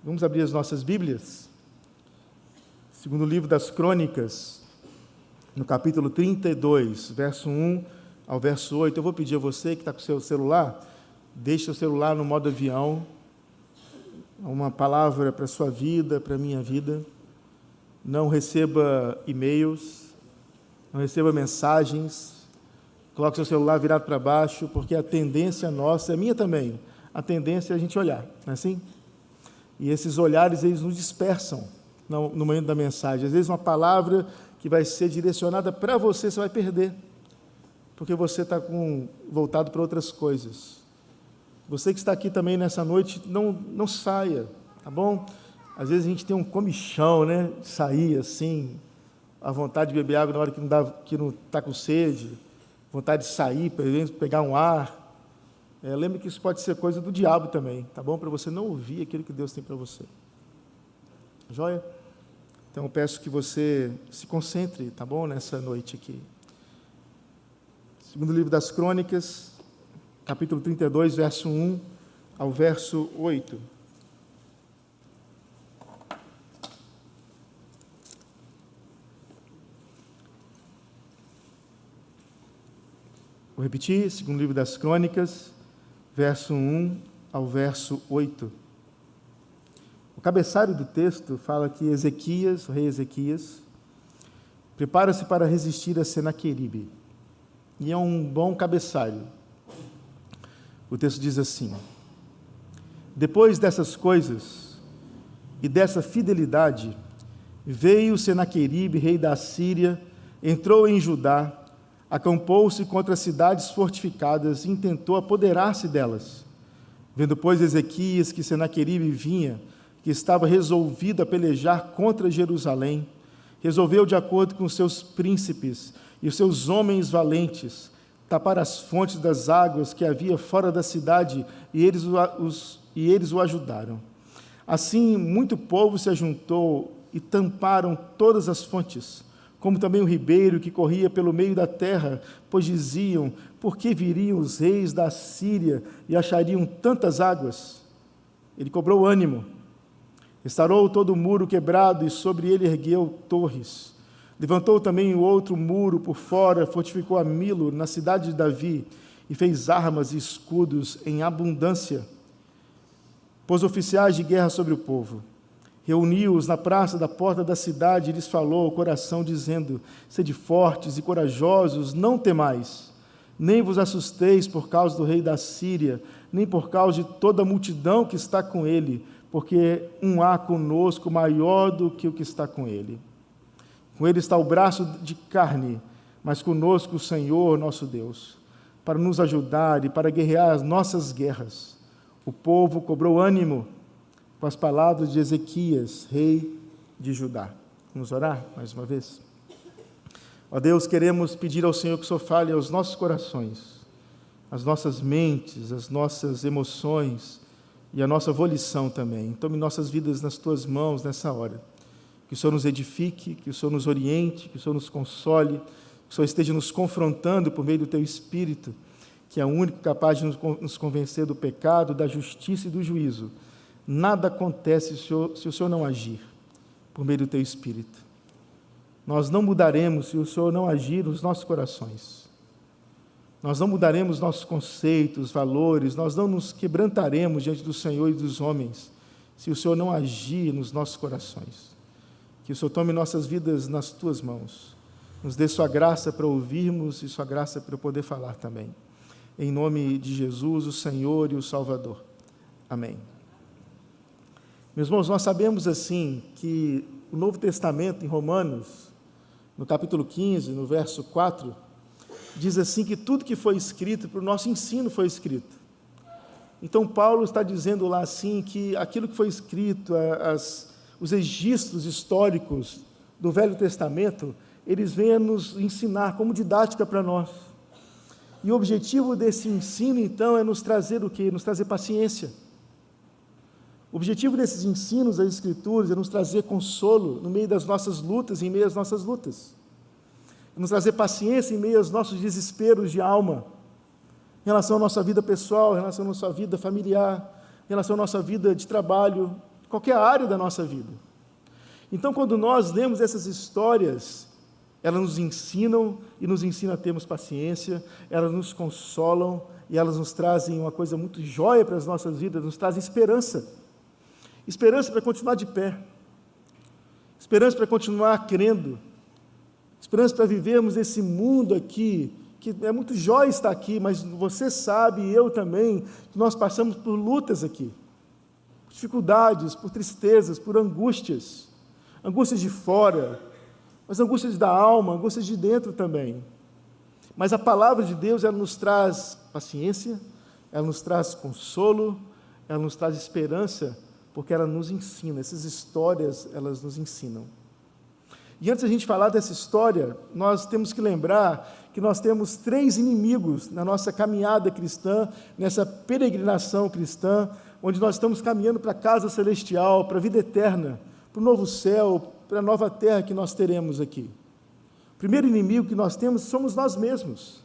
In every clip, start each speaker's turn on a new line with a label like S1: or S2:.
S1: Vamos abrir as nossas Bíblias. Segundo livro das Crônicas, no capítulo 32, verso 1 ao verso 8. Eu vou pedir a você que está com o seu celular, deixe o celular no modo avião. Uma palavra para a sua vida, para a minha vida. Não receba e-mails, não receba mensagens. Coloque seu celular virado para baixo, porque a tendência nossa, a minha também, a tendência é a gente olhar, não é assim? E esses olhares, eles nos dispersam no momento da mensagem. Às vezes uma palavra que vai ser direcionada para você, você vai perder, porque você está voltado para outras coisas. Você que está aqui também nessa noite, não saia, tá bom? Às vezes a gente tem um comichão, né? De sair assim, a vontade de beber água na hora que não está com sede, vontade de sair, pegar um ar. Lembre que isso pode ser coisa do diabo também, tá bom? Para você não ouvir aquilo que Deus tem para você. Joia? Então eu peço que você se concentre, tá bom? Nessa noite aqui. Segundo livro das Crônicas, capítulo 32, verso 1 ao verso 8. Vou repetir, segundo livro das Crônicas, verso 1 ao verso 8. O cabeçalho do texto fala que Ezequias, o rei Ezequias, prepara-se para resistir a Senaqueribe. E é um bom cabeçalho. O texto diz assim: depois dessas coisas e dessa fidelidade, veio Senaqueribe, rei da Síria, entrou em Judá, acampou-se contra as cidades fortificadas e intentou apoderar-se delas. Vendo, pois, Ezequias que Senaqueribe vinha, que estava resolvido a pelejar contra Jerusalém, resolveu, de acordo com os seus príncipes e os seus homens valentes, tapar as fontes das águas que havia fora da cidade, e eles o ajudaram. Assim, muito povo se ajuntou e tamparam todas as fontes, como também o ribeiro que corria pelo meio da terra, pois diziam: por que viriam os reis da Síria e achariam tantas águas? Ele cobrou ânimo, restaurou todo o muro quebrado e sobre ele ergueu torres. Levantou também o outro muro por fora, fortificou a Milo, na cidade de Davi, e fez armas e escudos em abundância. Pôs oficiais de guerra sobre o povo. Reuniu-os na praça da porta da cidade e lhes falou ao coração, dizendo: sede fortes e corajosos, não temais, nem vos assusteis por causa do rei da Síria, nem por causa de toda a multidão que está com ele, porque há conosco maior do que o que está com ele. Com ele está o braço de carne, mas conosco o Senhor nosso Deus, para nos ajudar e para guerrear as nossas guerras. O povo cobrou ânimo com as palavras de Ezequias, rei de Judá. Vamos orar mais uma vez? Ó Deus, queremos pedir ao Senhor que o Senhor fale aos nossos corações, às nossas mentes, às nossas emoções e à nossa volição também. Tome nossas vidas nas Tuas mãos nessa hora. Que o Senhor nos edifique, que o Senhor nos oriente, que o Senhor nos console, que o Senhor esteja nos confrontando por meio do Teu Espírito, que é o único capaz de nos convencer do pecado, da justiça e do juízo. Nada acontece se o Senhor não agir por meio do Teu Espírito. Nós não mudaremos se o Senhor não agir nos nossos corações. Nós não mudaremos nossos conceitos, valores, nós não nos quebrantaremos diante do Senhor e dos homens se o Senhor não agir nos nossos corações. Que o Senhor tome nossas vidas nas Tuas mãos. Nos dê Sua graça para ouvirmos e Sua graça para poder falar também. Em nome de Jesus, o Senhor e o Salvador. Amém. Meus irmãos, nós sabemos assim que o Novo Testamento, em Romanos, no capítulo 15, no verso 4, diz assim que tudo que foi escrito para o nosso ensino foi escrito. Então Paulo está dizendo lá assim que aquilo que foi escrito, os registros históricos do Velho Testamento, eles vêm a nos ensinar como didática para nós. E o objetivo desse ensino, então, é nos trazer o quê? Nos trazer paciência. O objetivo desses ensinos das Escrituras é nos trazer consolo no meio das nossas lutas, em meio às nossas lutas. É nos trazer paciência em meio aos nossos desesperos de alma, em relação à nossa vida pessoal, em relação à nossa vida familiar, em relação à nossa vida de trabalho, qualquer área da nossa vida. Então, quando nós lemos essas histórias, elas nos ensinam e nos ensinam a termos paciência, elas nos consolam e elas nos trazem uma coisa muito jóia para as nossas vidas, nos trazem esperança. Esperança para continuar de pé, esperança para continuar crendo, esperança para vivermos esse mundo aqui, que é muito jóia estar aqui, mas você sabe, e eu também, que nós passamos por lutas aqui, por dificuldades, por tristezas, por angústias de fora, mas angústias da alma, angústias de dentro também. Mas a palavra de Deus, ela nos traz paciência, ela nos traz consolo, ela nos traz esperança, porque ela nos ensina, essas histórias, elas nos ensinam. E antes de a gente falar dessa história, nós temos que lembrar que nós temos 3 inimigos na nossa caminhada cristã, nessa peregrinação cristã, onde nós estamos caminhando para a casa celestial, para a vida eterna, para o novo céu, para a nova terra que nós teremos aqui. O primeiro inimigo que nós temos somos nós mesmos.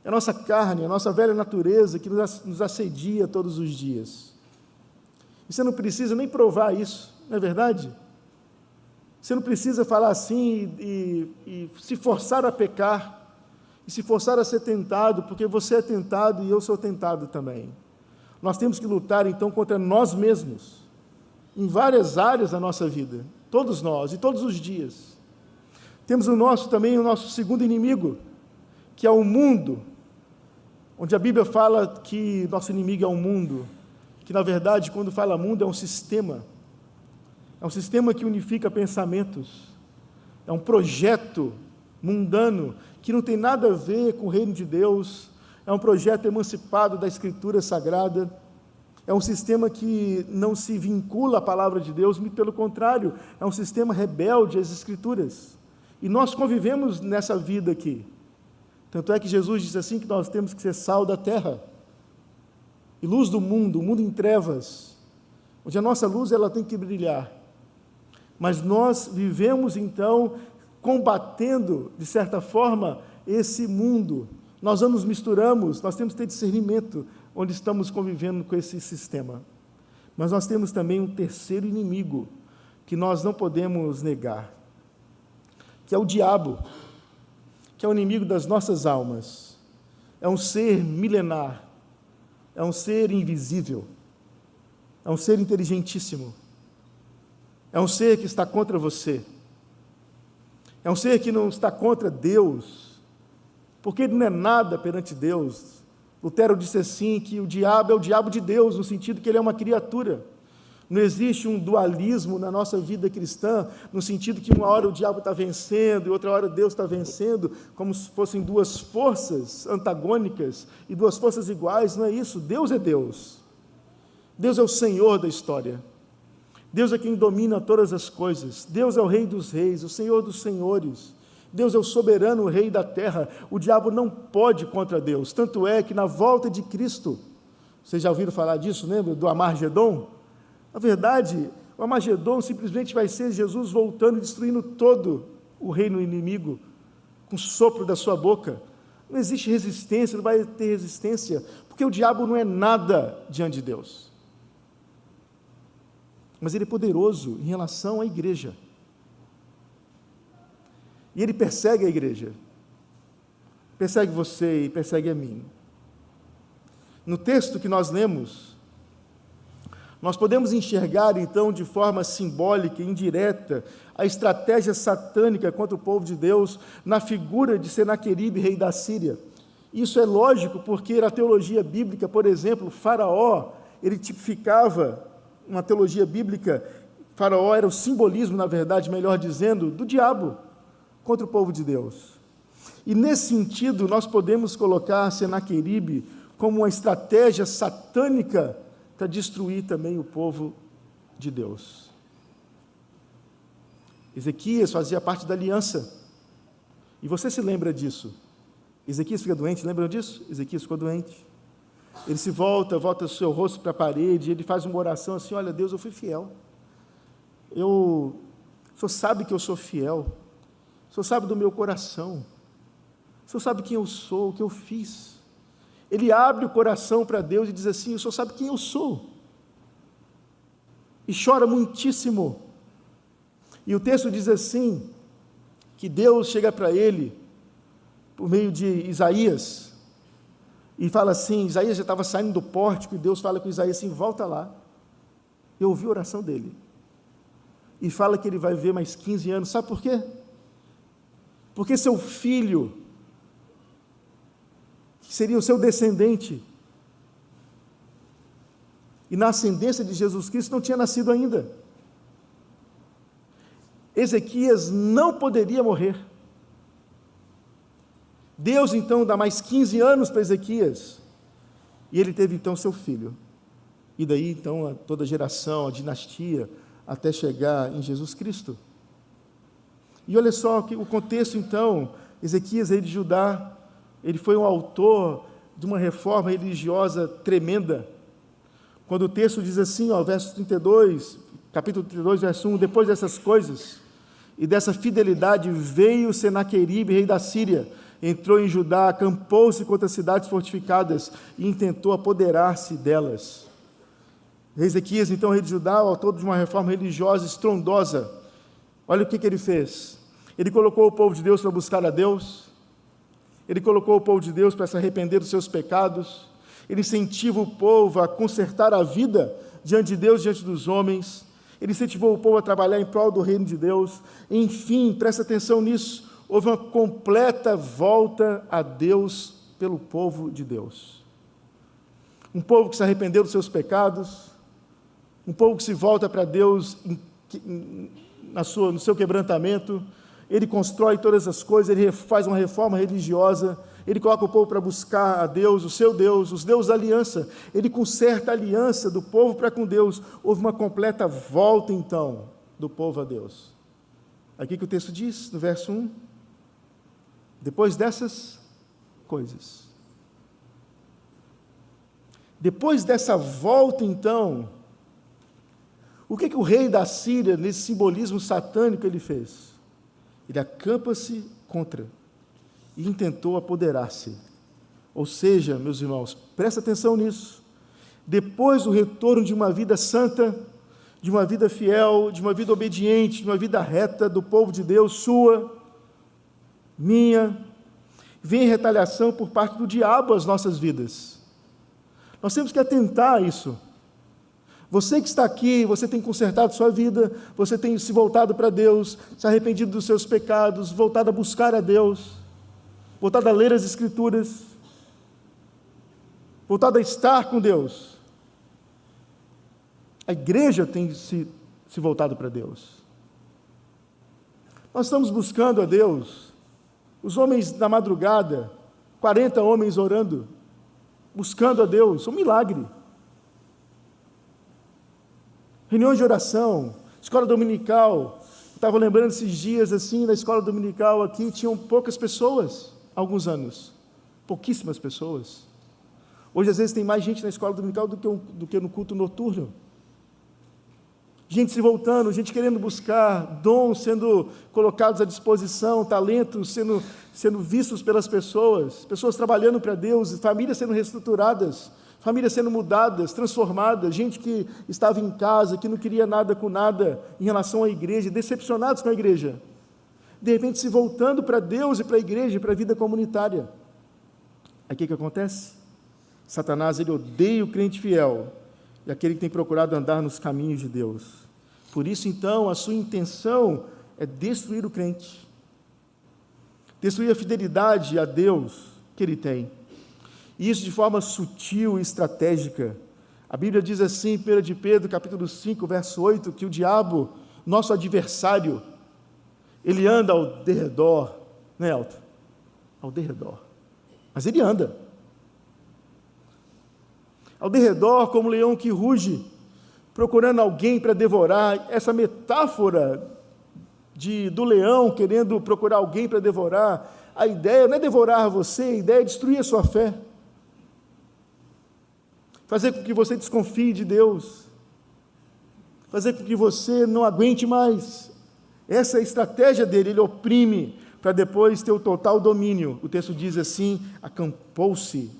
S1: É a nossa carne, a nossa velha natureza que nos assedia todos os dias. E você não precisa nem provar isso, não é verdade? Você não precisa falar assim e se forçar a pecar, e se forçar a ser tentado, porque você é tentado e eu sou tentado também. Nós temos que lutar, então, contra nós mesmos, em várias áreas da nossa vida, todos nós, e todos os dias. Temos também o nosso segundo inimigo, que é o mundo, onde a Bíblia fala que nosso inimigo é o mundo, que, na verdade, quando fala mundo, é um sistema que unifica pensamentos, é um projeto mundano, que não tem nada a ver com o reino de Deus, é um projeto emancipado da Escritura Sagrada, é um sistema que não se vincula à palavra de Deus, muito pelo contrário, é um sistema rebelde às Escrituras, e nós convivemos nessa vida aqui, tanto é que Jesus disse assim, que nós temos que ser sal da terra, e luz do mundo, o mundo em trevas, onde a nossa luz ela tem que brilhar, mas nós vivemos então combatendo, de certa forma, esse mundo, nós não nos misturamos, nós temos que ter discernimento, onde estamos convivendo com esse sistema, mas nós temos também um terceiro inimigo, que nós não podemos negar, que é o diabo, que é o inimigo das nossas almas, é um ser milenar, é um ser invisível, é um ser inteligentíssimo, é um ser que está contra você, é um ser que não está contra Deus, porque ele não é nada perante Deus. Lutero disse assim, que o diabo é o diabo de Deus, no sentido que ele é uma criatura. Não existe um dualismo na nossa vida cristã, no sentido que uma hora o diabo está vencendo e outra hora Deus está vencendo, como se fossem duas forças antagônicas e duas forças iguais. Não é isso. Deus é Deus. Deus é o Senhor da história. Deus é quem domina todas as coisas. Deus é o Rei dos reis, o Senhor dos senhores. Deus é o soberano Rei da terra. O diabo não pode contra Deus. Tanto é que na volta de Cristo, vocês já ouviram falar disso, lembra? Do Armagedon? Na verdade, o Armagedon simplesmente vai ser Jesus voltando e destruindo todo o reino inimigo, com o sopro da sua boca. Não existe resistência, não vai ter resistência, porque o diabo não é nada diante de Deus. Mas ele é poderoso em relação à igreja. E ele persegue a igreja. Persegue você e persegue a mim. No texto que nós lemos, nós podemos enxergar, então, de forma simbólica e indireta, a estratégia satânica contra o povo de Deus na figura de Senaqueribe, rei da Síria. Isso é lógico porque na teologia bíblica, por exemplo, Faraó, ele tipificava, uma teologia bíblica, Faraó era o simbolismo, na verdade, melhor dizendo, do diabo contra o povo de Deus. E nesse sentido, nós podemos colocar Senaqueribe como uma estratégia satânica para destruir também o povo de Deus. Ezequias fazia parte da aliança, e você se lembra disso. Ezequias fica doente, lembram disso? Ezequias ficou doente. Ele se volta o seu rosto para a parede, ele faz uma oração assim, olha Deus, eu fui fiel. O Senhor sabe que eu sou fiel. O Senhor sabe do meu coração. O Senhor sabe quem eu sou, o que eu fiz. Ele abre o coração para Deus e diz assim, o Senhor sabe quem eu sou. e chora muitíssimo. E o texto diz assim, que Deus chega para ele, por meio de Isaías, e fala assim, Isaías já estava saindo do pórtico, e Deus fala com Isaías assim, volta lá. Eu ouvi a oração dele. E fala que ele vai viver mais 15 anos. Sabe por quê? Porque seu filho, que seria o seu descendente, e na ascendência de Jesus Cristo não tinha nascido ainda. Ezequias não poderia morrer. Deus então dá mais 15 anos para Ezequias, e ele teve então seu filho. E daí então toda a geração, a dinastia, até chegar em Jesus Cristo. E olha só que o contexto então, Ezequias, rei de Judá, ele foi um autor de uma reforma religiosa tremenda. Quando o texto diz assim, verso 32, capítulo 32, verso 1, depois dessas coisas, e dessa fidelidade veio Senaqueribe, rei da Síria, entrou em Judá, acampou-se contra as cidades fortificadas e intentou apoderar-se delas. Ezequias, então, rei de Judá, autor de uma reforma religiosa estrondosa, olha o que ele fez. Ele colocou o povo de Deus para buscar a Deus, ele colocou o povo de Deus para se arrepender dos seus pecados, ele incentiva o povo a consertar a vida diante de Deus, diante dos homens, ele incentivou o povo a trabalhar em prol do reino de Deus. Enfim, presta atenção nisso, houve uma completa volta a Deus pelo povo de Deus. Um povo que se arrependeu dos seus pecados, um povo que se volta para Deus no seu quebrantamento, ele constrói todas as coisas, ele faz uma reforma religiosa, ele coloca o povo para buscar a Deus, o seu Deus, os deuses da aliança, ele conserta a aliança do povo para com Deus. Houve uma completa volta, então, do povo a Deus. Aqui que o texto diz, no verso 1, depois dessas coisas. Depois dessa volta, então, o que o rei da Síria, nesse simbolismo satânico, ele fez? Ele acampa-se contra e intentou apoderar-se. Ou seja, meus irmãos, presta atenção nisso. Depois do retorno de uma vida santa, de uma vida fiel, de uma vida obediente, de uma vida reta do povo de Deus, sua, minha, vem retaliação por parte do diabo às nossas vidas. Nós temos que atentar a isso. Você que está aqui, você tem consertado sua vida, você tem se voltado para Deus, se arrependido dos seus pecados, voltado a buscar a Deus, voltado a ler as Escrituras, voltado a estar com Deus. A igreja tem se voltado para Deus. Nós estamos buscando a Deus, os homens da madrugada, 40 homens orando, buscando a Deus, um milagre. Reuniões de oração, escola dominical. Eu estava lembrando esses dias, assim, na escola dominical aqui, tinham poucas pessoas, há alguns anos. Pouquíssimas pessoas. Hoje, às vezes, tem mais gente na escola dominical do que no culto noturno. Gente se voltando, gente querendo buscar, dons sendo colocados à disposição, talentos sendo vistos pelas pessoas, pessoas trabalhando para Deus, famílias sendo reestruturadas, famílias sendo mudadas, transformadas, gente que estava em casa, que não queria nada com nada em relação à igreja, decepcionados com a igreja, de repente se voltando para Deus e para a igreja, para a vida comunitária. Aí o que acontece? Satanás, ele odeia o crente fiel e aquele que tem procurado andar nos caminhos de Deus. Por isso, então, a sua intenção é destruir o crente, destruir a fidelidade a Deus que ele tem. E isso de forma sutil e estratégica. A Bíblia diz assim, 1 de Pedro, capítulo 5, verso 8, que o diabo, nosso adversário, ele anda ao derredor, né, Elton? Ao derredor. Mas ele anda. Ao derredor, como um leão que ruge, procurando alguém para devorar. Essa metáfora do leão querendo procurar alguém para devorar, a ideia não é devorar você, a ideia é destruir a sua fé. Fazer com que você desconfie de Deus, fazer com que você não aguente mais. Essa é a estratégia dele, ele oprime, para depois ter o total domínio. O texto diz assim, acampou-se,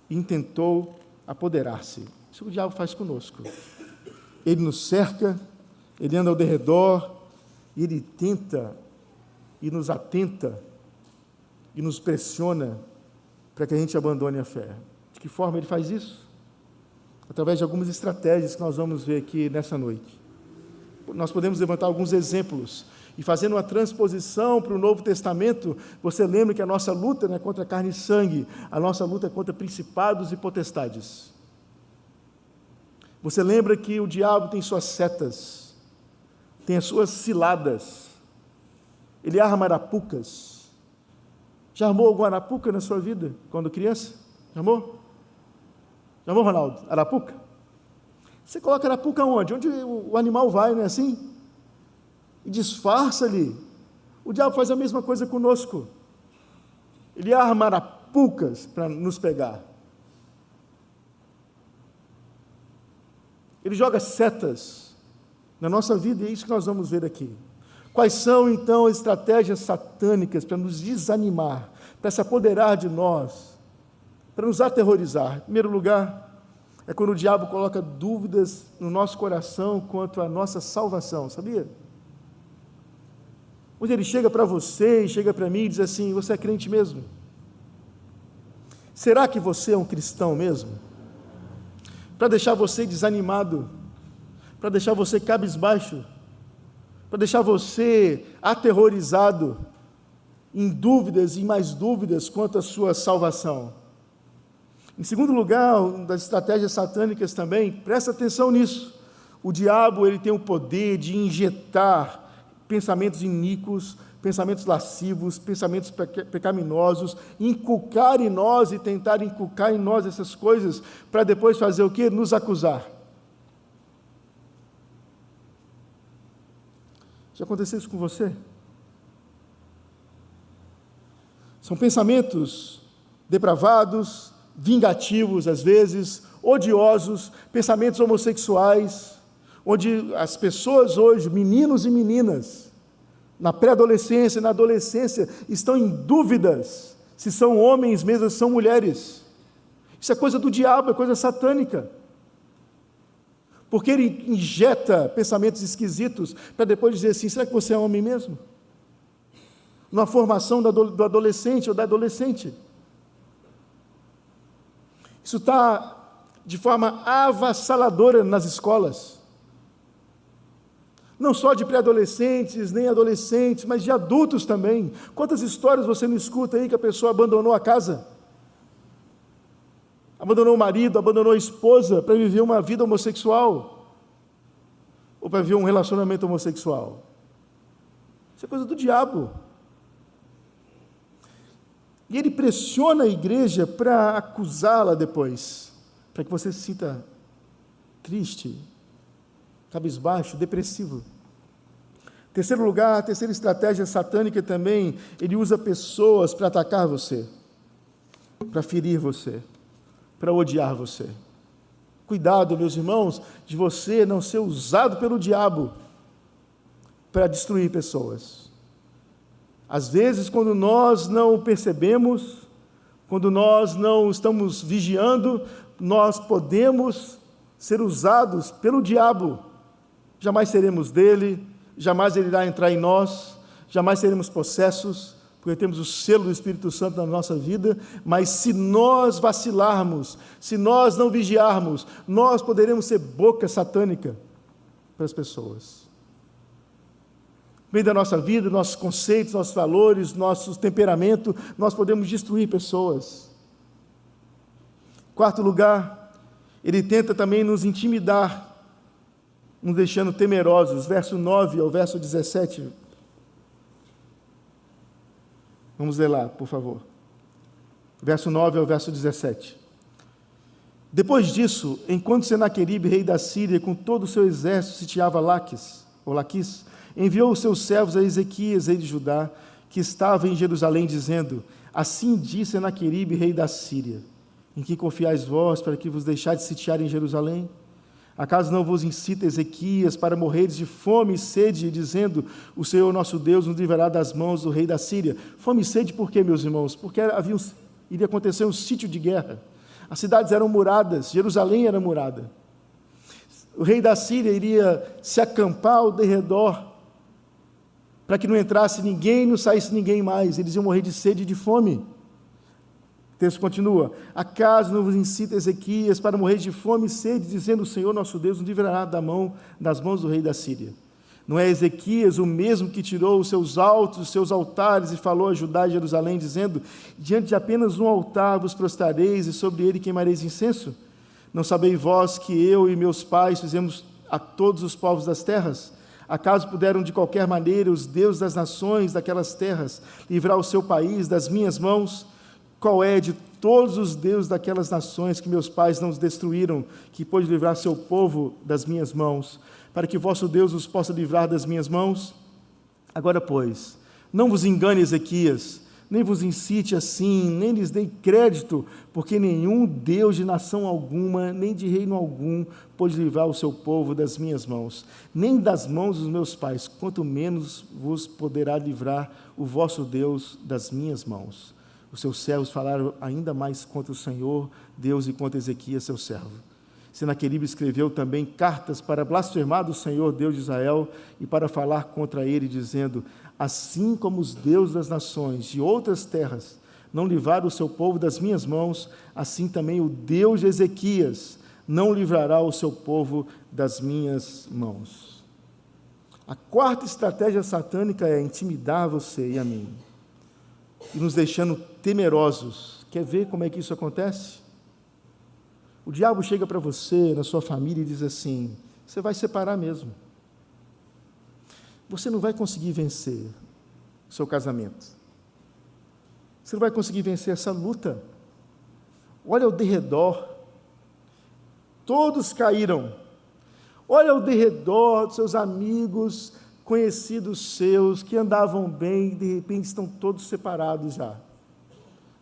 S1: intentou apoderar-se. Isso o diabo faz conosco. ele nos cerca, ele anda ao derredor, e ele tenta e nos atenta e nos pressiona para que a gente abandone a fé. De que forma ele faz isso? Através de algumas estratégias que nós vamos ver aqui nessa noite. Nós podemos levantar alguns exemplos, e fazendo uma transposição para o Novo Testamento, você lembra que a nossa luta não é contra carne e sangue, a nossa luta é contra principados e potestades. Você lembra que o diabo tem suas setas, tem as suas ciladas, ele arma arapucas. Já armou alguma arapuca na sua vida, quando criança? Já armou? Já armou, Ronaldo? Arapuca? Você coloca arapuca onde? Onde o animal vai, não é assim? E disfarça ali. O diabo faz a mesma coisa conosco. Ele arma arapucas para nos pegar. Ele joga setas na nossa vida, e é isso que nós vamos ver aqui. Quais são, então, as estratégias satânicas para nos desanimar, para se apoderar de nós, para nos aterrorizar? Em primeiro lugar, é quando o diabo coloca dúvidas no nosso coração quanto à nossa salvação, sabia? Quando ele chega para você e chega para mim e diz assim: você é crente mesmo? Será que você é um cristão mesmo? Para deixar você desanimado, para deixar você cabisbaixo, para deixar você aterrorizado, em dúvidas e mais dúvidas quanto à sua salvação. Em segundo lugar, uma das estratégias satânicas também, presta atenção nisso, o diabo ele tem o poder de injetar pensamentos iníquos, pensamentos lascivos, pensamentos pecaminosos, inculcar em nós e tentar inculcar em nós essas coisas, para depois fazer o quê? Nos acusar. Já aconteceu isso com você? São pensamentos depravados, vingativos às vezes, odiosos, pensamentos homossexuais, onde as pessoas hoje, meninos e meninas, na pré-adolescência e na adolescência, estão em dúvidas se são homens mesmo, se são mulheres. Isso é coisa do diabo, é coisa satânica. Porque ele injeta pensamentos esquisitos para depois dizer assim: será que você é homem mesmo? Na formação do adolescente ou da adolescente. Isso está de forma avassaladora nas escolas. Não só de pré-adolescentes, nem adolescentes, mas de adultos também. Quantas histórias você não escuta aí que a pessoa abandonou a casa? Abandonou o marido, abandonou a esposa para viver uma vida homossexual? Ou para viver um relacionamento homossexual? Isso é coisa do diabo. E ele pressiona a igreja para acusá-la depois, para que você se sinta triste, cabisbaixo, depressivo. Terceiro lugar, a terceira estratégia satânica também, ele usa pessoas para atacar você, para ferir você, para odiar você. Cuidado, meus irmãos, de você não ser usado pelo diabo para destruir pessoas. Às vezes, quando nós não percebemos, quando nós não estamos vigiando, nós podemos ser usados pelo diabo. Jamais seremos dele, jamais ele irá entrar em nós, jamais seremos possessos, porque temos o selo do Espírito Santo na nossa vida, mas se nós vacilarmos, se nós não vigiarmos, nós poderemos ser boca satânica para as pessoas. No meio da nossa vida, nossos conceitos, nossos valores, nosso temperamento, nós podemos destruir pessoas. Quarto lugar, ele tenta também nos intimidar, nos deixando temerosos, verso 9 ao verso 17. Vamos ler lá, por favor. Verso 9 ao verso 17. Depois disso, enquanto Senaqueribe, rei da Síria, com todo o seu exército, sitiava Laquis, enviou os seus servos a Ezequias, rei de Judá, que estava em Jerusalém, dizendo: assim diz Senaqueribe, rei da Síria: em que confiais vós para que vos deixais sitiar em Jerusalém? Acaso não vos incita Ezequias para morreres de fome e sede, dizendo: o Senhor nosso Deus nos livrará das mãos do rei da Síria? Fome e sede por quê, meus irmãos? Porque iria acontecer um sítio de guerra. As cidades eram muradas, Jerusalém era murada. O rei da Síria iria se acampar ao derredor, para que não entrasse ninguém, não saísse ninguém mais, eles iam morrer de sede e de fome. O texto continua: acaso não vos incita Ezequias para morrer de fome e sede, dizendo: o Senhor nosso Deus nos livrará das mãos do rei da Síria? Não é Ezequias o mesmo que tirou os seus altos, os seus altares, e falou a Judá e Jerusalém, dizendo: diante de apenas um altar vos prostrareis, e sobre ele queimareis incenso? Não sabeis vós que eu e meus pais fizemos a todos os povos das terras? Acaso puderam de qualquer maneira os deuses das nações daquelas terras livrar o seu país das minhas mãos? Qual é de todos os deuses daquelas nações que meus pais não os destruíram, que pôde livrar seu povo das minhas mãos, para que vosso Deus os possa livrar das minhas mãos? Agora, pois, não vos engane Ezequias, nem vos incite assim, nem lhes dei crédito, porque nenhum Deus de nação alguma, nem de reino algum, pôde livrar o seu povo das minhas mãos, nem das mãos dos meus pais, quanto menos vos poderá livrar o vosso Deus das minhas mãos. Os seus servos falaram ainda mais contra o Senhor Deus e contra Ezequias, seu servo. Senaqueribe escreveu também cartas para blasfemar do Senhor Deus de Israel e para falar contra ele, dizendo: assim como os deuses das nações de outras terras não livraram o seu povo das minhas mãos, assim também o Deus de Ezequias não livrará o seu povo das minhas mãos. A quarta estratégia satânica é intimidar você e a mim, e nos deixando temerosos. Quer ver como é que isso acontece? O diabo chega para você, na sua família, e diz assim: você vai separar mesmo. Você não vai conseguir vencer o seu casamento. Você não vai conseguir vencer essa luta. Olha ao derredor. Todos caíram. Olha ao derredor dos seus amigos, conhecidos seus, que andavam bem, e de repente estão todos separados já.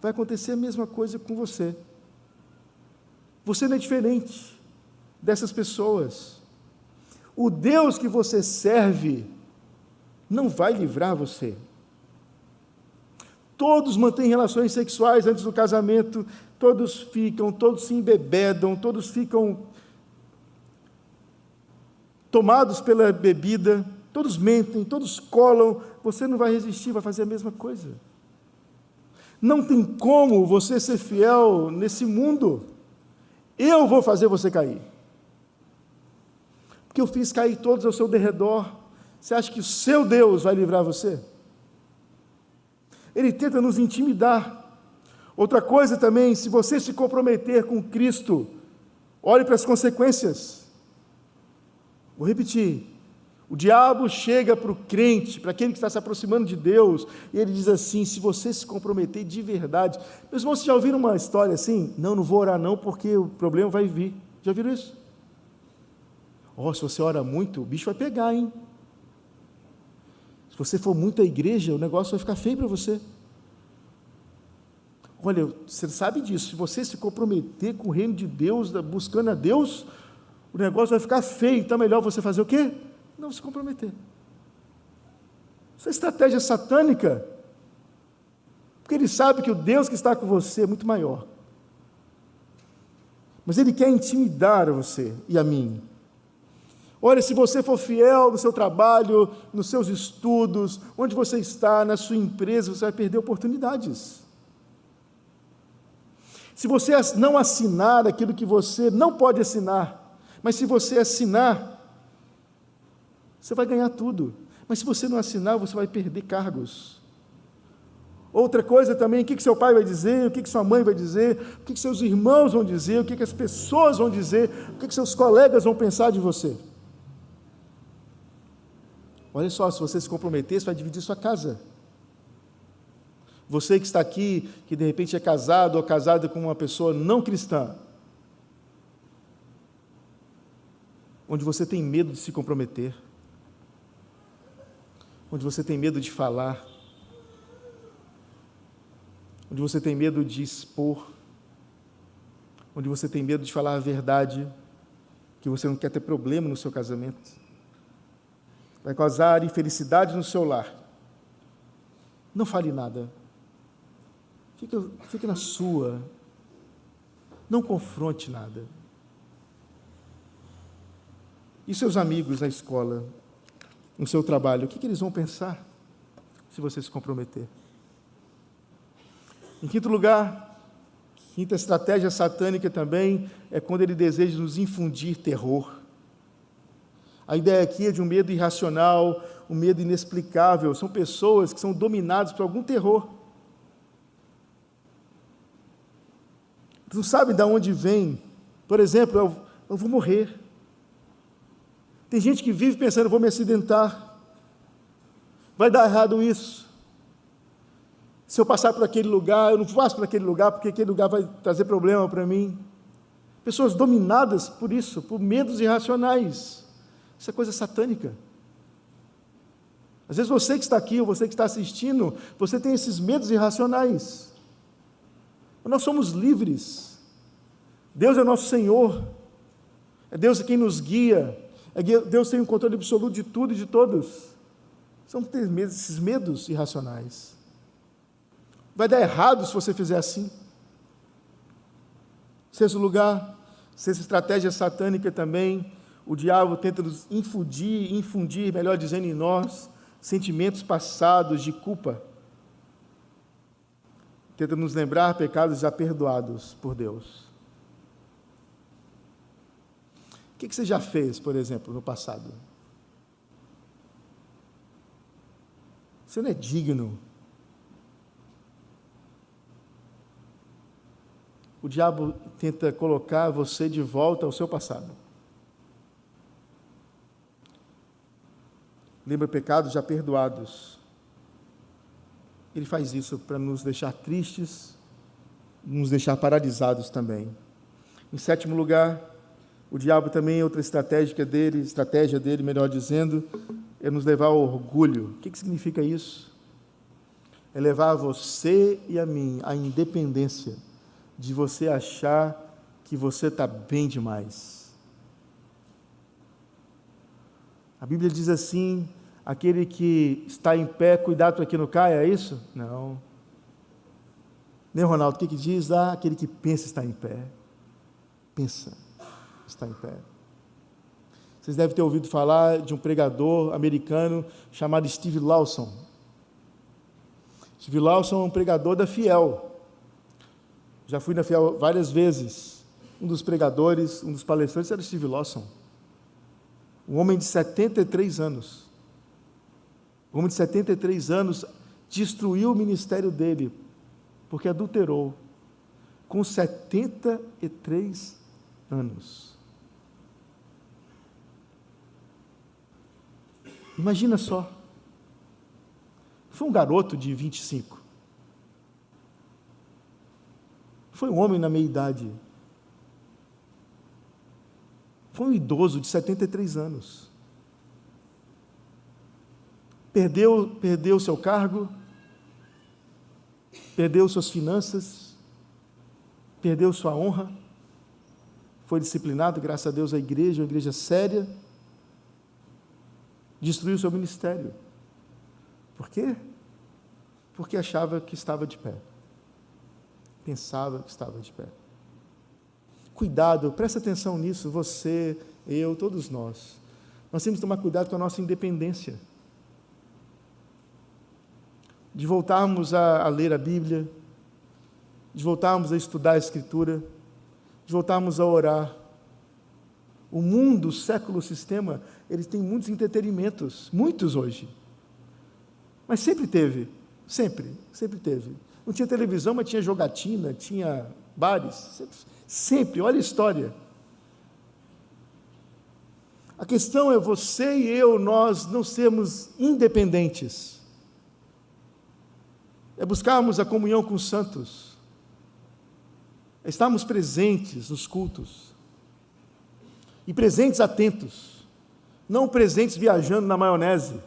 S1: Vai acontecer a mesma coisa com você. Você não é diferente dessas pessoas. O Deus que você serve não vai livrar você. Todos mantêm relações sexuais antes do casamento, todos se embebedam, todos ficam tomados pela bebida, todos mentem, todos colam. Você não vai resistir, vai fazer a mesma coisa. Não tem como você ser fiel nesse mundo. Eu vou fazer você cair. Porque eu fiz cair todos ao seu derredor. Você acha que o seu Deus vai livrar você? Ele tenta nos intimidar. Outra coisa também, se você se comprometer com Cristo, olhe para as consequências. Vou repetir. O diabo chega para o crente, para aquele que está se aproximando de Deus, e ele diz assim: se você se comprometer de verdade. Meus irmãos, vocês já ouviram uma história assim? Não vou orar não, porque o problema vai vir. Já viram isso? Se você ora muito, o bicho vai pegar, hein? Se você for muito à igreja, o negócio vai ficar feio para você. Olha, você sabe disso, se você se comprometer com o reino de Deus, buscando a Deus, o negócio vai ficar feio, então é melhor você fazer o quê? Não se comprometer. Isso é estratégia satânica, porque ele sabe que o Deus que está com você é muito maior, mas ele quer intimidar você e a mim. Olha, se você for fiel no seu trabalho, nos seus estudos, onde você está, na sua empresa, você vai perder oportunidades. Se você não assinar aquilo que você não pode assinar, mas se você assinar, você vai ganhar tudo. Mas se você não assinar, você vai perder cargos. Outra coisa também, o que seu pai vai dizer, o que sua mãe vai dizer, o que seus irmãos vão dizer, o que as pessoas vão dizer, o que seus colegas vão pensar de você. Olha só, se você se comprometer, você vai dividir sua casa. Você que está aqui, que de repente é casado ou casada com uma pessoa não cristã, onde você tem medo de se comprometer, onde você tem medo de falar, onde você tem medo de expor, onde você tem medo de falar a verdade, que você não quer ter problema no seu casamento, vai causar infelicidade no seu lar. Não fale nada, fique na sua, não confronte nada. E seus amigos na escola, no seu trabalho, o que eles vão pensar se você se comprometer? Em quinto lugar, quinta estratégia satânica também é quando ele deseja nos infundir terror. A ideia aqui é de um medo irracional, um medo inexplicável. São pessoas que são dominadas por algum terror. Não sabem de onde vem. Por exemplo, eu vou morrer. Tem gente que vive pensando, eu vou me acidentar. Vai dar errado isso. Se eu passar por aquele lugar, eu não passo por aquele lugar, porque aquele lugar vai trazer problema para mim. Pessoas dominadas por isso, por medos irracionais. Isso é coisa satânica. Às vezes você que está aqui, ou você que está assistindo, você tem esses medos irracionais. Mas nós somos livres. Deus é nosso Senhor. É Deus quem nos guia. Deus tem o controle absoluto de tudo e de todos. São esses medos irracionais. Vai dar errado se você fizer assim. Sexto lugar, sexta estratégia satânica também, o diabo tenta nos infundir, melhor dizendo, em nós, sentimentos passados de culpa. Tenta nos lembrar pecados já perdoados por Deus. O que você já fez, por exemplo, no passado? Você não é digno. O diabo tenta colocar você de volta ao seu passado. Lembra pecados já perdoados. Ele faz isso para nos deixar tristes, nos deixar paralisados também. Em sétimo lugar, o diabo também, outra estratégia dele, melhor dizendo, é nos levar ao orgulho. O que significa isso? É levar você e a mim à independência de você achar que você está bem demais. A Bíblia diz assim, aquele que está em pé, cuidado para que não caia, é isso? Não. Nem Ronaldo, o que diz? Aquele que pensa está em pé. Pensa, está em pé. Vocês devem ter ouvido falar de um pregador americano chamado Steve Lawson. Steve Lawson é um pregador da Fiel. Já fui na Fiel várias vezes. Um dos pregadores, um dos palestrantes era Steve Lawson. Um homem de 73 anos. Um homem de 73 anos destruiu o ministério dele, porque adulterou, com 73 anos. Imagina só. Foi um garoto de 25. Foi um homem na meia-idade. Foi um idoso de 73 anos. Perdeu seu cargo, perdeu suas finanças, perdeu sua honra, foi disciplinado, graças a Deus, uma igreja séria, destruiu seu ministério. Por quê? Porque achava que estava de pé. Pensava que estava de pé. Cuidado, presta atenção nisso, você, eu, todos nós. Nós temos que tomar cuidado com a nossa independência. De voltarmos a ler a Bíblia, de voltarmos a estudar a Escritura, de voltarmos a orar. O mundo, o século, o sistema, ele tem muitos entretenimentos, muitos hoje. Mas sempre teve, sempre teve. Não tinha televisão, mas tinha jogatina, tinha bares, sempre, olha a história. A questão é você e eu, nós não sermos independentes. É buscarmos a comunhão com os santos, é estarmos presentes nos cultos, e presentes atentos, não presentes viajando na maionese,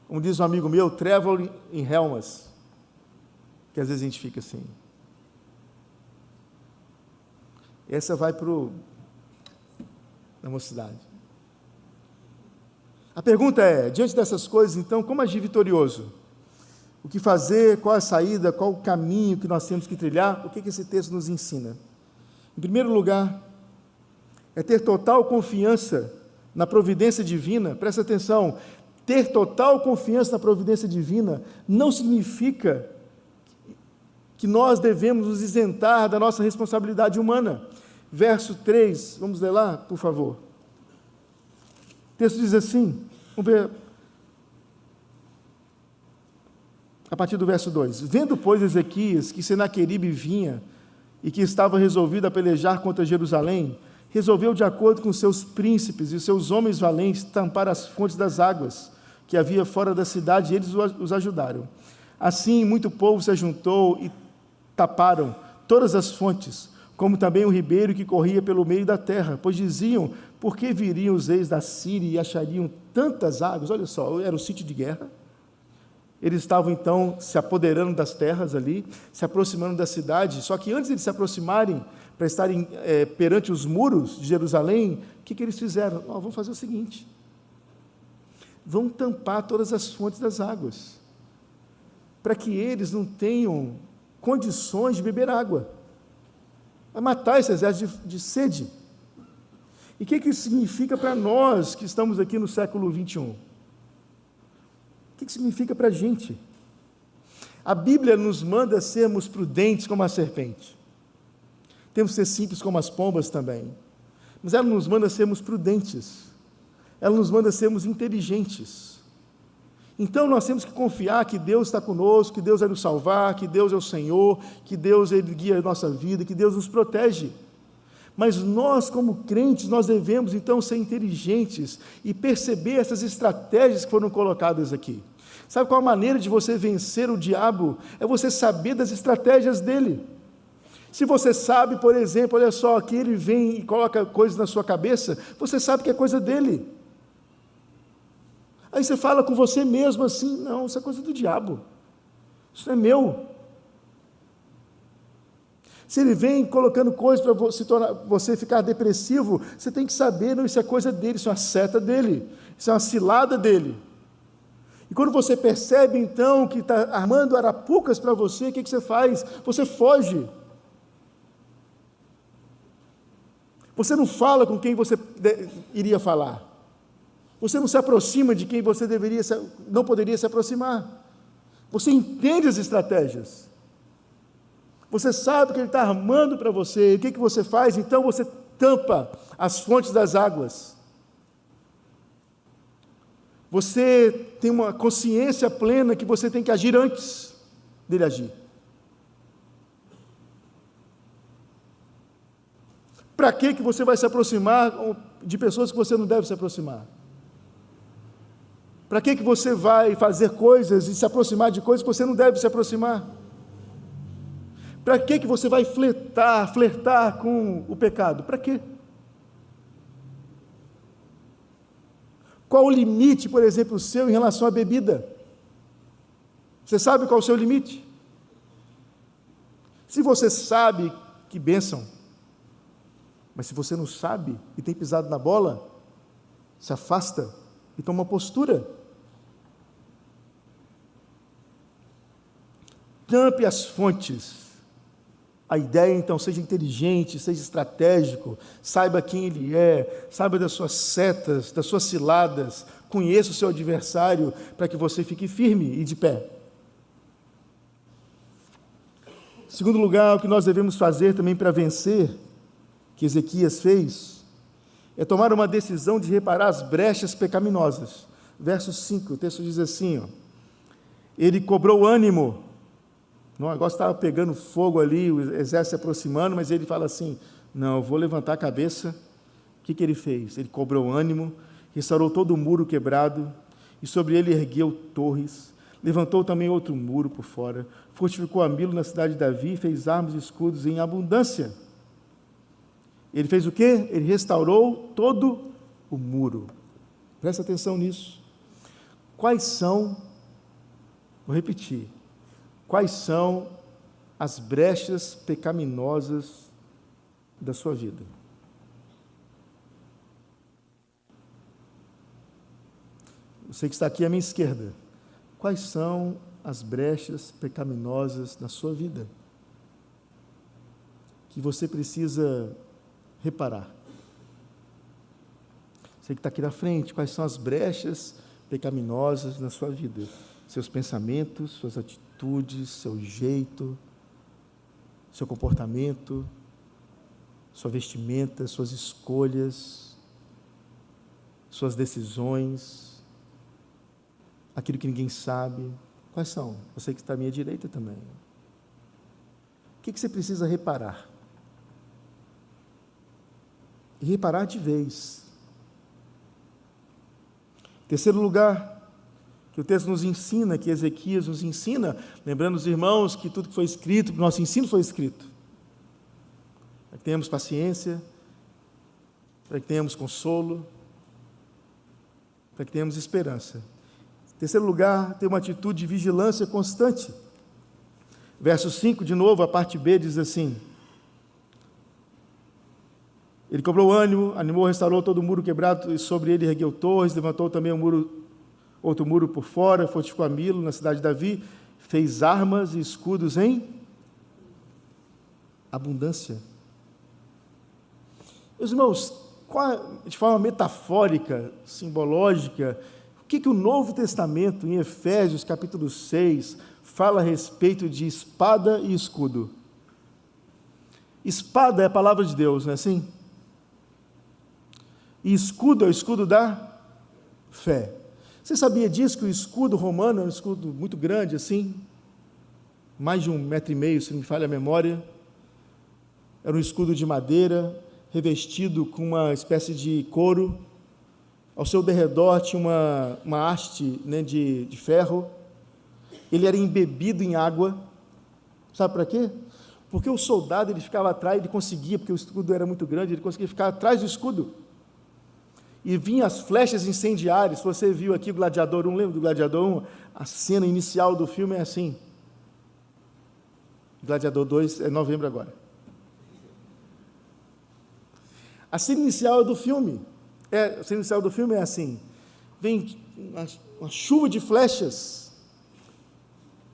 S1: como diz um amigo meu, travel in Helmas, que às vezes a gente fica assim. Essa vai na mocidade. A pergunta é, diante dessas coisas, então, como agir vitorioso? O que fazer, qual a saída, qual o caminho que nós temos que trilhar? O que esse texto nos ensina? Em primeiro lugar, é ter total confiança na providência divina, presta atenção, ter total confiança na providência divina não significa que nós devemos nos isentar da nossa responsabilidade humana. Verso 3, vamos ler lá, por favor. O texto diz assim, vamos ver, a partir do verso 2. Vendo, pois, Ezequias que Senaqueribe vinha e que estava resolvido a pelejar contra Jerusalém, resolveu, de acordo com seus príncipes e seus homens valentes, tampar as fontes das águas que havia fora da cidade, e eles os ajudaram. Assim, muito povo se ajuntou e taparam todas as fontes, como também o ribeiro que corria pelo meio da terra, pois diziam, por que viriam os reis da Síria e achariam tantas águas? Olha só, era um sítio de guerra. Eles estavam, então, se apoderando das terras ali, se aproximando da cidade, só que antes de se aproximarem, para estarem perante os muros de Jerusalém, o que eles fizeram? Vamos fazer o seguinte, vão tampar todas as fontes das águas, para que eles não tenham condições de beber água, vai matar esse exército de sede. E o que isso significa para nós, que estamos aqui no século 21? O que significa para a gente? A Bíblia nos manda sermos prudentes como a serpente. Temos que ser simples como as pombas também. Mas ela nos manda sermos prudentes. Ela nos manda sermos inteligentes. Então nós temos que confiar que Deus está conosco, que Deus vai nos salvar, que Deus é o Senhor, que Deus Ele guia a nossa vida, que Deus nos protege. Mas nós, como crentes, nós devemos então ser inteligentes e perceber essas estratégias que foram colocadas aqui. Sabe qual a maneira de você vencer o diabo? É você saber das estratégias dele. Se você sabe, por exemplo, olha só, que ele vem e coloca coisas na sua cabeça, você sabe que é coisa dele. Aí você fala com você mesmo assim, não, isso é coisa do diabo, isso não é meu. Se ele vem colocando coisas para você ficar depressivo, você tem que saber, não, isso é coisa dele, isso é uma seta dele, isso é uma cilada dele. E quando você percebe então que está armando arapucas para você, o que você faz? Você foge. Você não fala com quem você iria falar. Você não se aproxima de quem você não poderia se aproximar. Você entende as estratégias. Você sabe o que ele está armando para você. E o que você faz? Então você tampa as fontes das águas. Você tem uma consciência plena que você tem que agir antes dele agir. Para que você vai se aproximar de pessoas que você não deve se aproximar? Para que você vai fazer coisas e se aproximar de coisas que você não deve se aproximar? Para que você vai flertar com o pecado? Para quê? Qual o limite, por exemplo, seu em relação à bebida? Você sabe qual é o seu limite? Se você sabe, que bênção. Mas se você não sabe e tem pisado na bola, se afasta e toma uma postura. Tampe as fontes. A ideia, então, seja inteligente, seja estratégico, saiba quem ele é, saiba das suas setas, das suas ciladas, conheça o seu adversário, para que você fique firme e de pé. Em segundo lugar, o que nós devemos fazer também para vencer, que Ezequias fez, é tomar uma decisão de reparar as brechas pecaminosas. Verso 5, o texto diz assim, ele cobrou ânimo. O negócio estava pegando fogo ali, o exército se aproximando, mas ele fala assim, não, eu vou levantar a cabeça. O que ele fez? Ele cobrou ânimo, restaurou todo o muro quebrado, e sobre ele ergueu torres, levantou também outro muro por fora, fortificou a Milo na cidade de Davi, fez armas e escudos em abundância. Ele fez o quê? Ele restaurou todo o muro. Presta atenção nisso. Quais são, vou repetir, quais são as brechas pecaminosas da sua vida? Você que está aqui à minha esquerda, quais são as brechas pecaminosas da sua vida que você precisa reparar? Você que está aqui na frente, quais são as brechas pecaminosas na sua vida? Seus pensamentos, suas atitudes, seu jeito, seu comportamento, sua vestimenta, suas escolhas, suas decisões, aquilo que ninguém sabe. Quais são? Você que está à minha direita também. O que você precisa reparar? E reparar de vez. Terceiro lugar, que o texto nos ensina, que Ezequias nos ensina, lembrando os irmãos que tudo que foi escrito, o nosso ensino foi escrito, para que tenhamos paciência, para que tenhamos consolo, para que tenhamos esperança. Em terceiro lugar, ter uma atitude de vigilância constante. Verso 5, de novo, a parte B diz assim: ele cobrou ânimo, animou, restaurou todo o muro quebrado, e sobre ele ergueu torres, levantou também outro muro por fora, fortificou a Milo, na cidade de Davi, fez armas e escudos em abundância. Meus irmãos, de forma metafórica, simbológica, o que o Novo Testamento, em Efésios capítulo 6, fala a respeito de espada e escudo? Espada é a palavra de Deus, não é assim? E escudo é o escudo da fé. Você sabia disso, que o escudo romano é um escudo muito grande, assim, mais de 1,5 metros, se não me falha a memória, era um escudo de madeira, revestido com uma espécie de couro, ao seu derredor tinha uma haste, né, de ferro, ele era embebido em água, sabe para quê? Porque o soldado, ele ficava atrás, ele conseguia, porque o escudo era muito grande, ele conseguia ficar atrás do escudo, e vinham as flechas incendiárias. Se você viu aqui o Gladiador 1, lembra do Gladiador 1? A cena inicial do filme é assim. Gladiador 2 é novembro agora. A cena inicial do filme é assim: vem uma chuva de flechas.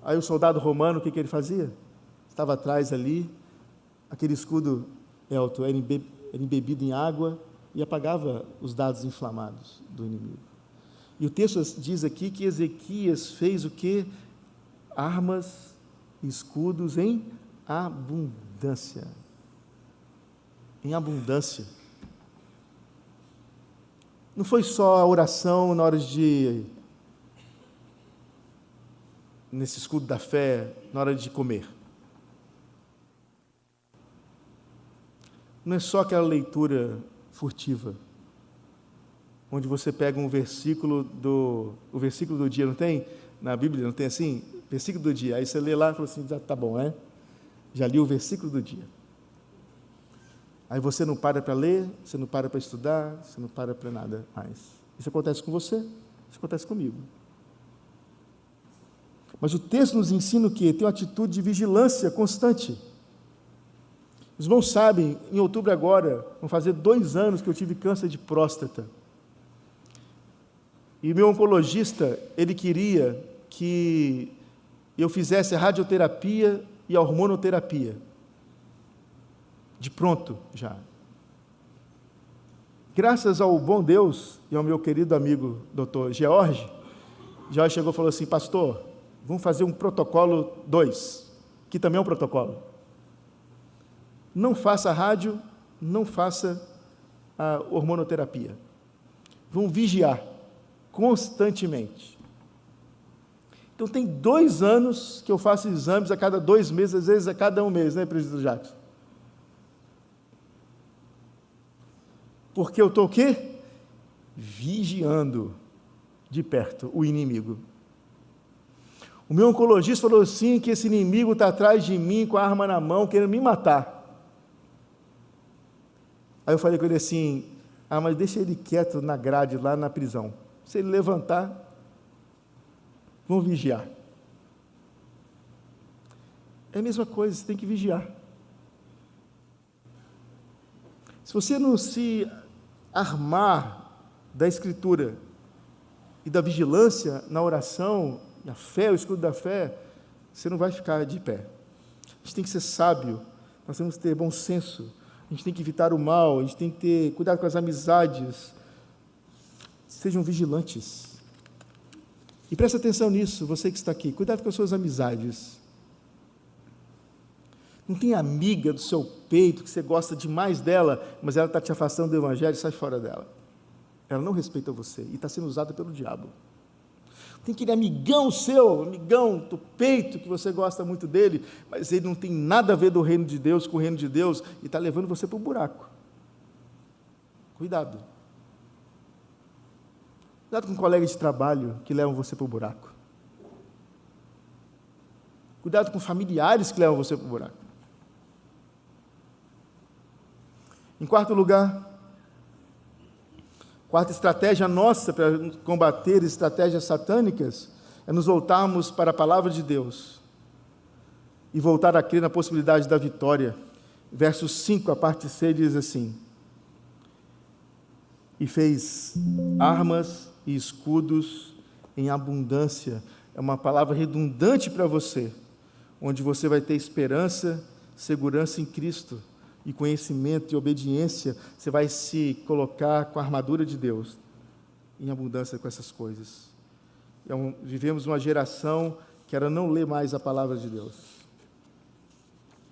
S1: Aí o soldado romano, o que ele fazia? Estava atrás ali, aquele escudo era embebido em água e apagava os dardos inflamados do inimigo. E o texto diz aqui que Ezequias fez o quê? Armas e escudos em abundância. Em abundância. Não foi só a oração na hora nesse escudo da fé, na hora de comer. Não é só aquela leitura furtiva, onde você pega o versículo do dia, não tem? Na Bíblia não tem assim? Versículo do dia, aí você lê lá e fala assim, tá bom, já li o versículo do dia. Aí você não para para ler, você não para para estudar, você não para para nada mais. Isso acontece com você, isso acontece comigo. Mas o texto nos ensina o quê? Tem uma atitude de vigilância constante. Os irmãos sabem, em outubro agora, vão fazer 2 anos que eu tive câncer de próstata. E o meu oncologista, ele queria que eu fizesse a radioterapia e a hormonoterapia. De pronto, já. Graças ao bom Deus e ao meu querido amigo Dr. George chegou e falou assim: pastor, vamos fazer um protocolo 2, que também é um protocolo. Não faça rádio, não faça a hormonoterapia. Vão vigiar constantemente. Então, tem 2 anos que eu faço exames a cada 2 meses, às vezes a cada 1 mês, né, presbítero Jackson? Porque eu estou o quê? Vigiando de perto o inimigo. O meu oncologista falou assim, que esse inimigo está atrás de mim com a arma na mão, querendo me matar. Aí eu falei com ele assim, mas deixa ele quieto na grade, lá na prisão. Se ele levantar, vão vigiar. É a mesma coisa, você tem que vigiar. Se você não se armar da Escritura e da vigilância na oração, na fé, o escudo da fé, você não vai ficar de pé. A gente tem que ser sábio, nós temos que ter bom senso, a gente tem que evitar o mal, a gente tem que ter cuidado com as amizades, Sejam vigilantes. E preste atenção nisso, você que está aqui. Cuidado com as suas amizades. Não tem amiga do seu peito que você gosta demais dela, mas ela está te afastando do Evangelho, sai fora dela. Ela não respeita você e está sendo usada pelo diabo. Tem aquele amigão seu, amigão do peito, que você gosta muito dele, mas ele não tem nada a ver do reino de Deus com o reino de Deus e está levando você para o buraco. Cuidado. Cuidado com colegas de trabalho que levam você para o buraco. Cuidado com familiares que levam você para o buraco. Em quarto lugar, quarta estratégia nossa para combater estratégias satânicas é nos voltarmos para a palavra de Deus e voltar a crer na possibilidade da vitória. Verso 5, a parte C, diz assim: e fez armas e escudos em abundância. É uma palavra redundante para você, onde você vai ter esperança, segurança em Cristo, e conhecimento e obediência. Você vai se colocar com a armadura de Deus, em abundância com essas coisas. Vivemos uma geração que ela não lê mais a palavra de Deus,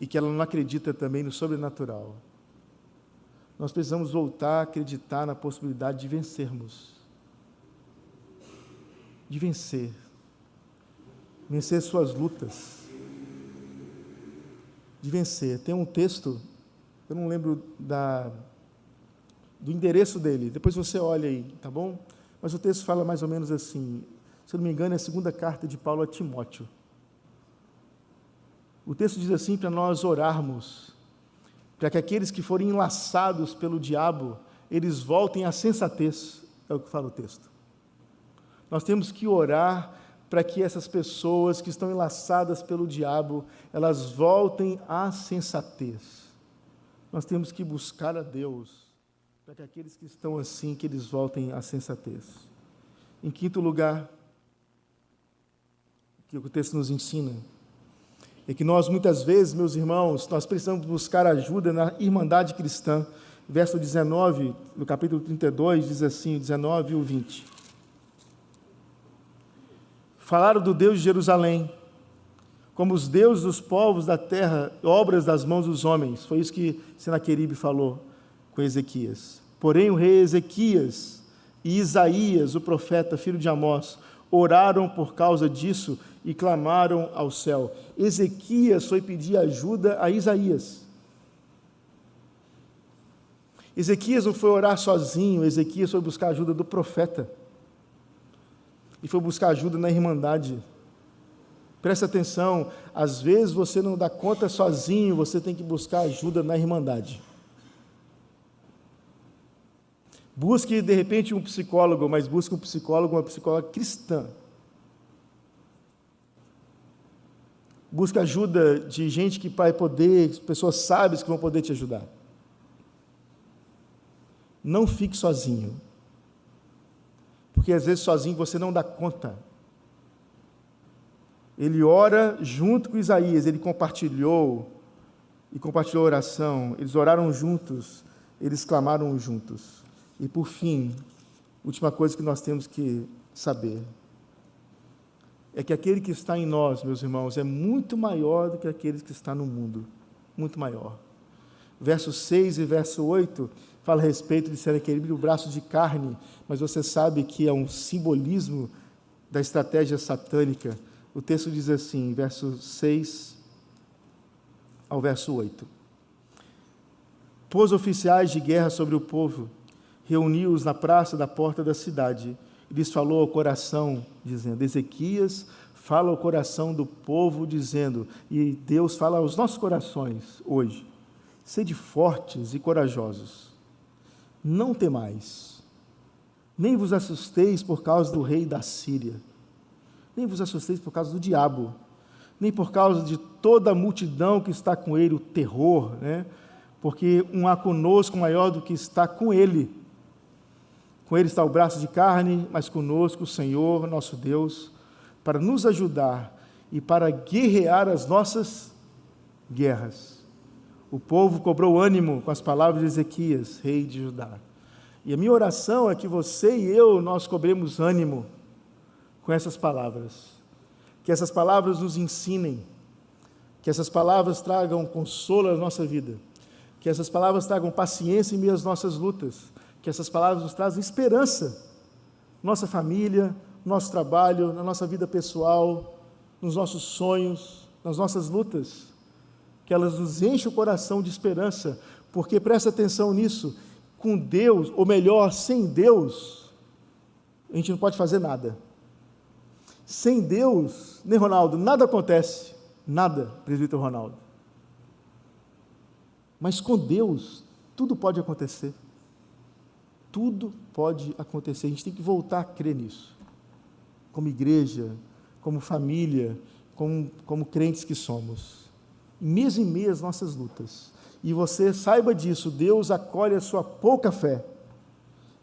S1: e que ela não acredita também no sobrenatural. Nós precisamos voltar a acreditar na possibilidade de vencermos. De vencer. Vencer suas lutas. De vencer. Tem um texto, eu não lembro do endereço dele, depois você olha aí, tá bom? Mas o texto fala mais ou menos assim, se eu não me engano é a segunda carta de Paulo a Timóteo. O texto diz assim, para nós orarmos, para que aqueles que forem enlaçados pelo diabo, eles voltem à sensatez, é o que fala o texto. Nós temos que orar para que essas pessoas que estão enlaçadas pelo diabo, elas voltem à sensatez. Nós temos que buscar a Deus, para que aqueles que estão assim, que eles voltem à sensatez. Em quinto lugar, que o texto nos ensina, é que nós, muitas vezes, meus irmãos, nós precisamos buscar ajuda na irmandade cristã. Verso 19, no capítulo 32, diz assim, 19 e 20. Falaram do Deus de Jerusalém, como os deuses dos povos da terra, obras das mãos dos homens. Foi isso que Senaqueribe falou com Ezequias. Porém, o rei Ezequias e Isaías, o profeta, filho de Amós, oraram por causa disso e clamaram ao céu. Ezequias foi pedir ajuda a Isaías. Ezequias não foi orar sozinho, Ezequias foi buscar ajuda do profeta. E foi buscar ajuda na irmandade. Presta atenção, às vezes você não dá conta sozinho, você tem que buscar ajuda na irmandade. Busque, de repente, um psicólogo, mas busque um psicólogo, uma psicóloga cristã. Busque ajuda de gente que vai poder, pessoas sábias que vão poder te ajudar. Não fique sozinho. Porque às vezes sozinho você não dá conta. Ele ora junto com Isaías, ele compartilhou a oração, eles oraram juntos, eles clamaram juntos. E por fim, última coisa que nós temos que saber, é que aquele que está em nós, meus irmãos, é muito maior do que aquele que está no mundo, muito maior. Verso 6 e verso 8, fala a respeito de Senaqueribe, o braço de carne, mas você sabe que é um simbolismo da estratégia satânica. O texto diz assim, verso 6 ao verso 8. Pôs oficiais de guerra sobre o povo, reuniu-os na praça da porta da cidade, e lhes falou ao coração, dizendo, Ezequias fala ao coração do povo, dizendo, e Deus fala aos nossos corações hoje, sede fortes e corajosos, não temais, nem vos assusteis por causa do rei da Síria, nem vos assusteis por causa do diabo, nem por causa de toda a multidão que está com ele, o terror, né? Porque um há conosco maior do que está com ele. Com ele está o braço de carne, mas conosco o Senhor, nosso Deus, para nos ajudar e para guerrear as nossas guerras. O povo cobrou ânimo com as palavras de Ezequias, rei de Judá. E a minha oração é que você e eu, nós cobremos ânimo com essas palavras. Que essas palavras nos ensinem, que essas palavras tragam consolo à nossa vida, que essas palavras tragam paciência em meio às nossas lutas, que essas palavras nos trazem esperança, nossa família, no nosso trabalho, na nossa vida pessoal, nos nossos sonhos, nas nossas lutas, que elas nos enchem o coração de esperança, porque presta atenção nisso, com Deus, ou melhor, sem Deus, a gente não pode fazer nada. Sem Deus, né, Ronaldo? Nada acontece. Nada, presbítero Ronaldo. Mas com Deus, tudo pode acontecer. Tudo pode acontecer. A gente tem que voltar a crer nisso. Como igreja, como família, como crentes que somos. Mês em mês as nossas lutas. E você saiba disso, Deus acolhe a sua pouca fé.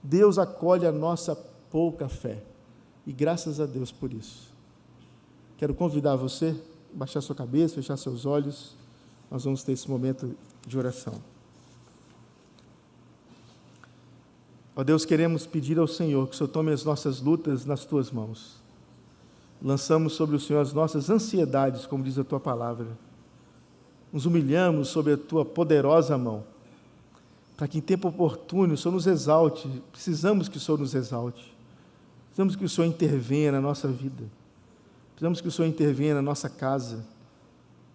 S1: Deus acolhe a nossa pouca fé. E graças a Deus por isso. Quero convidar você a baixar sua cabeça, fechar seus olhos. Nós vamos ter esse momento de oração. Ó Deus, queremos pedir ao Senhor que o Senhor tome as nossas lutas nas Tuas mãos. Lançamos sobre o Senhor as nossas ansiedades, como diz a Tua palavra. Nos humilhamos sob a Tua poderosa mão, para que em tempo oportuno o Senhor nos exalte. Precisamos que o Senhor nos exalte. Precisamos que o Senhor intervenha na nossa vida. Precisamos que o Senhor intervenha na nossa casa.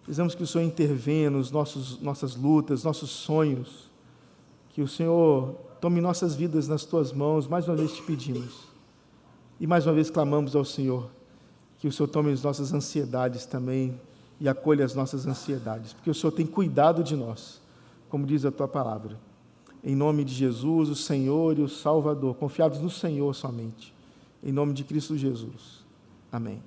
S1: Precisamos que o Senhor intervenha nos nossas lutas, nossos sonhos. Que o Senhor tome nossas vidas nas Tuas mãos. Mais uma vez te pedimos. E mais uma vez clamamos ao Senhor. Que o Senhor tome as nossas ansiedades também e acolha as nossas ansiedades. Porque o Senhor tem cuidado de nós, como diz a Tua palavra. Em nome de Jesus, o Senhor e o Salvador, confiados no Senhor somente. Em nome de Cristo Jesus. Amém.